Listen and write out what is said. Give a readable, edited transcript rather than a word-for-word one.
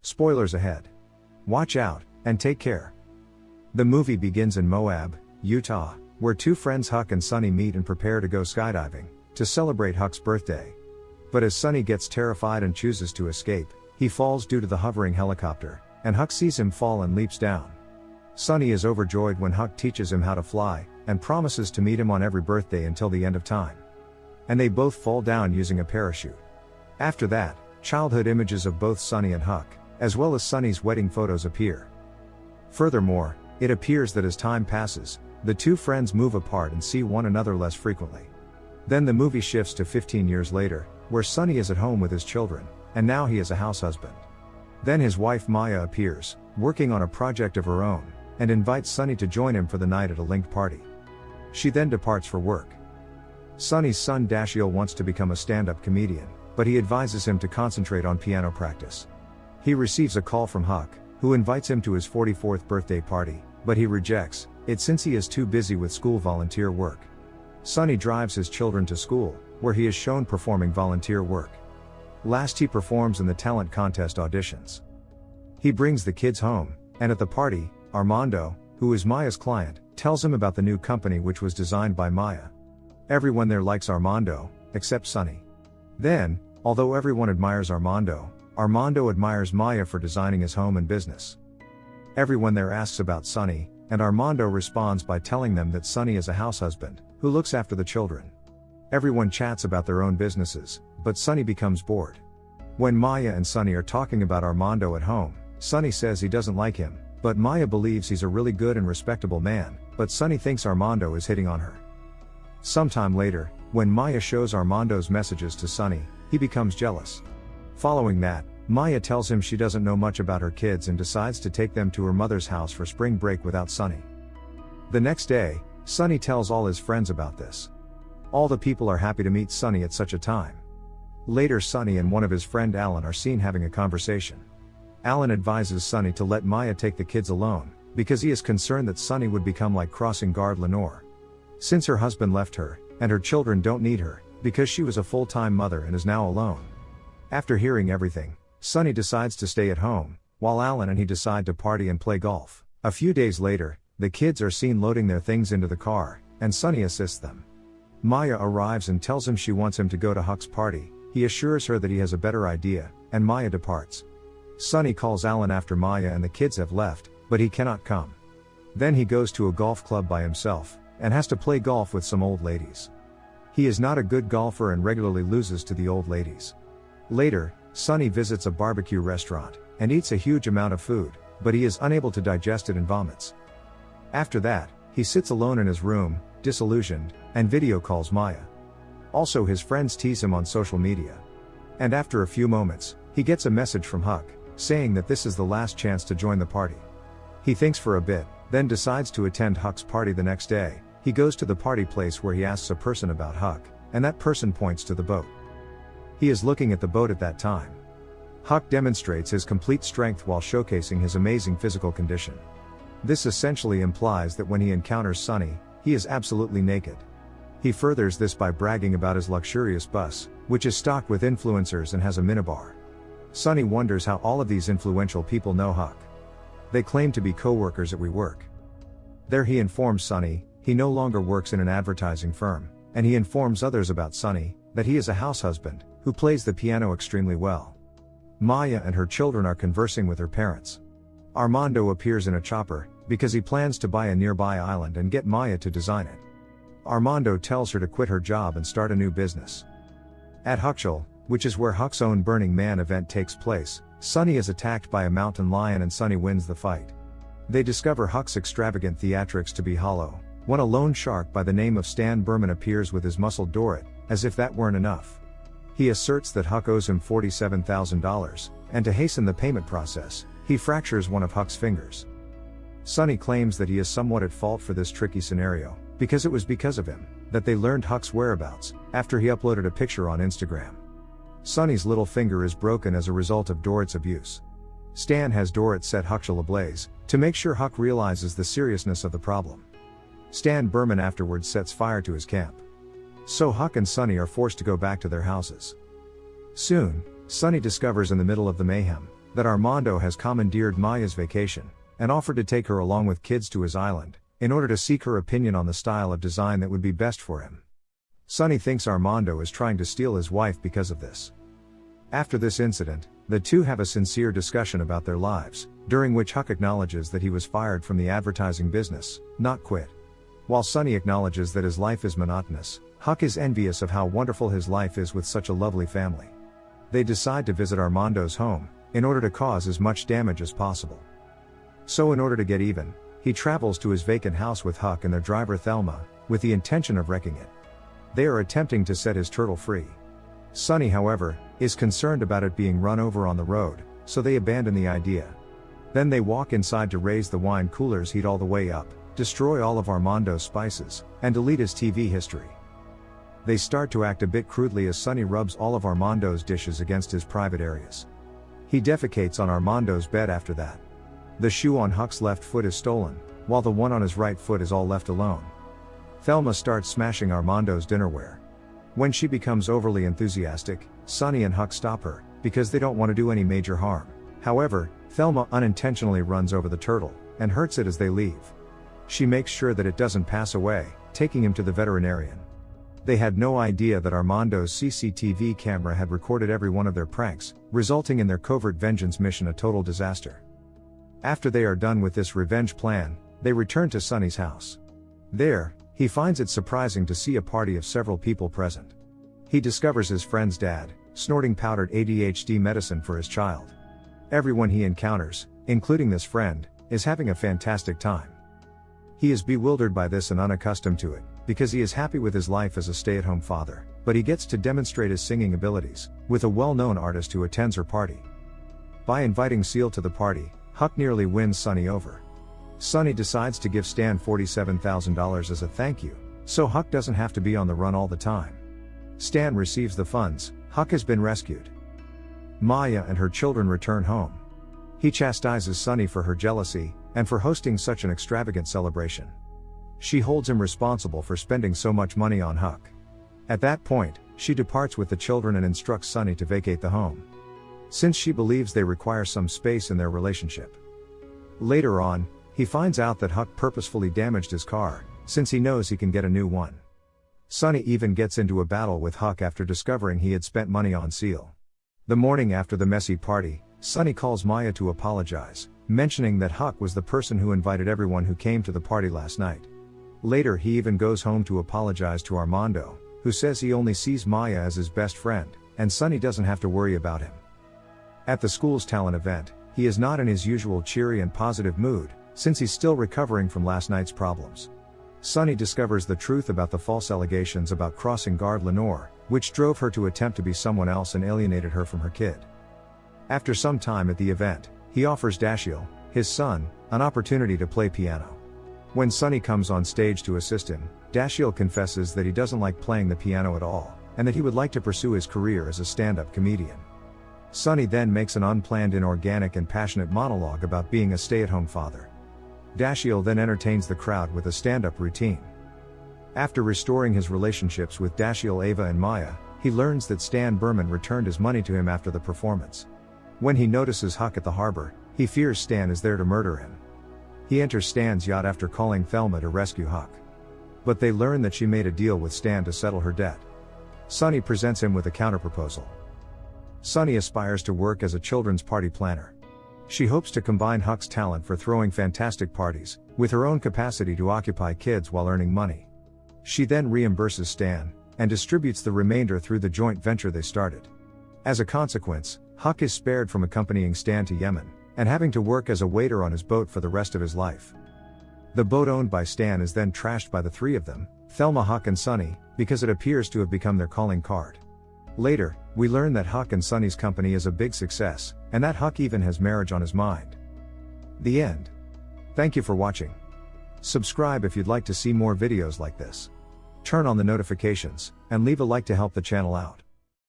Spoilers ahead. Watch out, and take care. The movie begins in Moab, Utah, where two friends Huck and Sonny meet and prepare to go skydiving, to celebrate Huck's birthday. But as Sonny gets terrified and chooses to escape, he falls due to the hovering helicopter, and Huck sees him fall and leaps down. Sonny is overjoyed when Huck teaches him how to fly, and promises to meet him on every birthday until the end of time. And they both fall down using a parachute. After that, childhood images of both Sonny and Huck, as well as Sonny's wedding photos appear. Furthermore, it appears that as time passes, the two friends move apart and see one another less frequently. Then the movie shifts to 15 years later, where Sonny is at home with his children, and now he is a house husband. Then his wife Maya appears, working on a project of her own, and invites Sonny to join him for the night at a linked party. She then departs for work. Sonny's son Dashiell wants to become a stand-up comedian, but he advises him to concentrate on piano practice. He receives a call from Huck, who invites him to his 44th birthday party, but he rejects it since he is too busy with school volunteer work. Sonny drives his children to school, where he is shown performing volunteer work. Last, he performs in the talent contest auditions. He brings the kids home, and at the party, Armando, who is Maya's client, tells him about the new company which was designed by Maya. Everyone there likes Armando, except Sonny. Then, although everyone admires Armando, Armando admires Maya for designing his home and business. Everyone there asks about Sonny, and Armando responds by telling them that Sonny is a house husband, who looks after the children. Everyone chats about their own businesses, but Sonny becomes bored. When Maya and Sonny are talking about Armando at home, Sonny says he doesn't like him, but Maya believes he's a really good and respectable man, but Sonny thinks Armando is hitting on her. Sometime later, when Maya shows Armando's messages to Sonny, he becomes jealous. Following that, Maya tells him she doesn't know much about her kids and decides to take them to her mother's house for spring break without Sonny. The next day, Sonny tells all his friends about this. All the people are happy to meet Sonny at such a time. Later, Sonny and one of his friend Alan are seen having a conversation. Alan advises Sonny to let Maya take the kids alone, because he is concerned that Sonny would become like crossing guard Lenore. Since her husband left her, and her children don't need her, because she was a full-time mother and is now alone. After hearing everything, Sonny decides to stay at home, while Alan and he decide to party and play golf. A few days later, the kids are seen loading their things into the car, and Sonny assists them. Maya arrives and tells him she wants him to go to Huck's party. He assures her that he has a better idea, and Maya departs. Sonny calls Alan after Maya and the kids have left, but he cannot come. Then he goes to a golf club by himself, and has to play golf with some old ladies. He is not a good golfer and regularly loses to the old ladies. Later, Sonny visits a barbecue restaurant, and eats a huge amount of food, but he is unable to digest it and vomits. After that, he sits alone in his room, disillusioned, and video calls Maya. Also, his friends tease him on social media. And after a few moments, he gets a message from Huck, saying that this is the last chance to join the party. He thinks for a bit, then decides to attend Huck's party the next day. He goes to the party place where he asks a person about Huck, and that person points to the boat. He is looking at the boat at that time. Huck demonstrates his complete strength while showcasing his amazing physical condition. This essentially implies that when he encounters Sonny, he is absolutely naked. He furthers this by bragging about his luxurious bus, which is stocked with influencers and has a minibar. Sonny wonders how all of these influential people know Huck. They claim to be co-workers at WeWork. There he informs Sonny he no longer works in an advertising firm, and he informs others about Sonny that he is a house husband who plays the piano extremely well. Maya and her children are conversing with her parents. Armando appears in a chopper, because he plans to buy a nearby island and get Maya to design it. Armando tells her to quit her job and start a new business. At Huckshall, which is where Huck's own Burning Man event takes place, Sonny is attacked by a mountain lion and Sonny wins the fight. They discover Huck's extravagant theatrics to be hollow, when a lone shark by the name of Stan Berman appears with his muscled Dorrit, as if that weren't enough. He asserts that Huck owes him $47,000, and to hasten the payment process, he fractures one of Huck's fingers. Sonny claims that he is somewhat at fault for this tricky scenario, because it was because of him that they learned Huck's whereabouts, after he uploaded a picture on Instagram. Sonny's little finger is broken as a result of Dorrit's abuse. Stan has Dorrit set Huckshall ablaze, to make sure Huck realizes the seriousness of the problem. Stan Berman afterwards sets fire to his camp. So Huck and Sonny are forced to go back to their houses. Soon, Sonny discovers in the middle of the mayhem that Armando has commandeered Maya's vacation, and offered to take her along with kids to his island, in order to seek her opinion on the style of design that would be best for him. Sonny thinks Armando is trying to steal his wife because of this. After this incident, the two have a sincere discussion about their lives, during which Huck acknowledges that he was fired from the advertising business, not quit. While Sonny acknowledges that his life is monotonous, Huck is envious of how wonderful his life is with such a lovely family. They decide to visit Armando's home, in order to cause as much damage as possible. So in order to get even, he travels to his vacant house with Huck and their driver Thelma, with the intention of wrecking it. They are attempting to set his turtle free. Sonny, however, is concerned about it being run over on the road, so they abandon the idea. Then they walk inside to raise the wine cooler's heat all the way up, destroy all of Armando's spices, and delete his TV history. They start to act a bit crudely as Sonny rubs all of Armando's dishes against his private areas. He defecates on Armando's bed after that. The shoe on Huck's left foot is stolen, while the one on his right foot is all left alone. Thelma starts smashing Armando's dinnerware. When she becomes overly enthusiastic, Sonny and Huck stop her, because they don't want to do any major harm. However, Thelma unintentionally runs over the turtle, and hurts it as they leave. She makes sure that it doesn't pass away, taking him to the veterinarian. They had no idea that Armando's CCTV camera had recorded every one of their pranks, resulting in their covert vengeance mission a total disaster. After they are done with this revenge plan, they return to Sonny's house. There, he finds it surprising to see a party of several people present. He discovers his friend's dad, snorting powdered ADHD medicine for his child. Everyone he encounters, including this friend, is having a fantastic time. He is bewildered by this and unaccustomed to it, because he is happy with his life as a stay-at-home father, but he gets to demonstrate his singing abilities, with a well-known artist who attends her party. By inviting Seal to the party, Huck nearly wins Sonny over. Sonny decides to give Stan $47,000 as a thank you, so Huck doesn't have to be on the run all the time. Stan receives the funds. Huck has been rescued. Maya and her children return home. He chastises Sonny for her jealousy, and for hosting such an extravagant celebration. She holds him responsible for spending so much money on Huck. At that point, she departs with the children and instructs Sonny to vacate the home, since she believes they require some space in their relationship. Later on, he finds out that Huck purposefully damaged his car, since he knows he can get a new one. Sonny even gets into a battle with Huck after discovering he had spent money on Seal. The morning after the messy party, Sonny calls Maya to apologize, mentioning that Huck was the person who invited everyone who came to the party last night. Later he even goes home to apologize to Armando, who says he only sees Maya as his best friend, and Sonny doesn't have to worry about him. At the school's talent event, he is not in his usual cheery and positive mood, since he's still recovering from last night's problems. Sonny discovers the truth about the false allegations about crossing guard Lenore, which drove her to attempt to be someone else and alienated her from her kid. After some time at the event, he offers Dashiell, his son, an opportunity to play piano. When Sonny comes on stage to assist him, Dashiell confesses that he doesn't like playing the piano at all, and that he would like to pursue his career as a stand-up comedian. Sonny then makes an unplanned, inorganic and passionate monologue about being a stay-at-home father. Dashiell then entertains the crowd with a stand-up routine. After restoring his relationships with Dashiell, Ava and Maya, he learns that Stan Berman returned his money to him after the performance. When he notices Huck at the harbor, he fears Stan is there to murder him. He enters Stan's yacht after calling Thelma to rescue Huck. But they learn that she made a deal with Stan to settle her debt. Sonny presents him with a counterproposal. Sonny aspires to work as a children's party planner. She hopes to combine Huck's talent for throwing fantastic parties, with her own capacity to occupy kids while earning money. She then reimburses Stan, and distributes the remainder through the joint venture they started. As a consequence, Huck is spared from accompanying Stan to Yemen, and having to work as a waiter on his boat for the rest of his life. The boat owned by Stan is then trashed by the three of them, Thelma, Huck and Sonny, because it appears to have become their calling card. Later, we learn that Huck and Sonny's company is a big success, and that Huck even has marriage on his mind. The end. Thank you for watching. Subscribe if you'd like to see more videos like this. Turn on the notifications, and leave a like to help the channel out.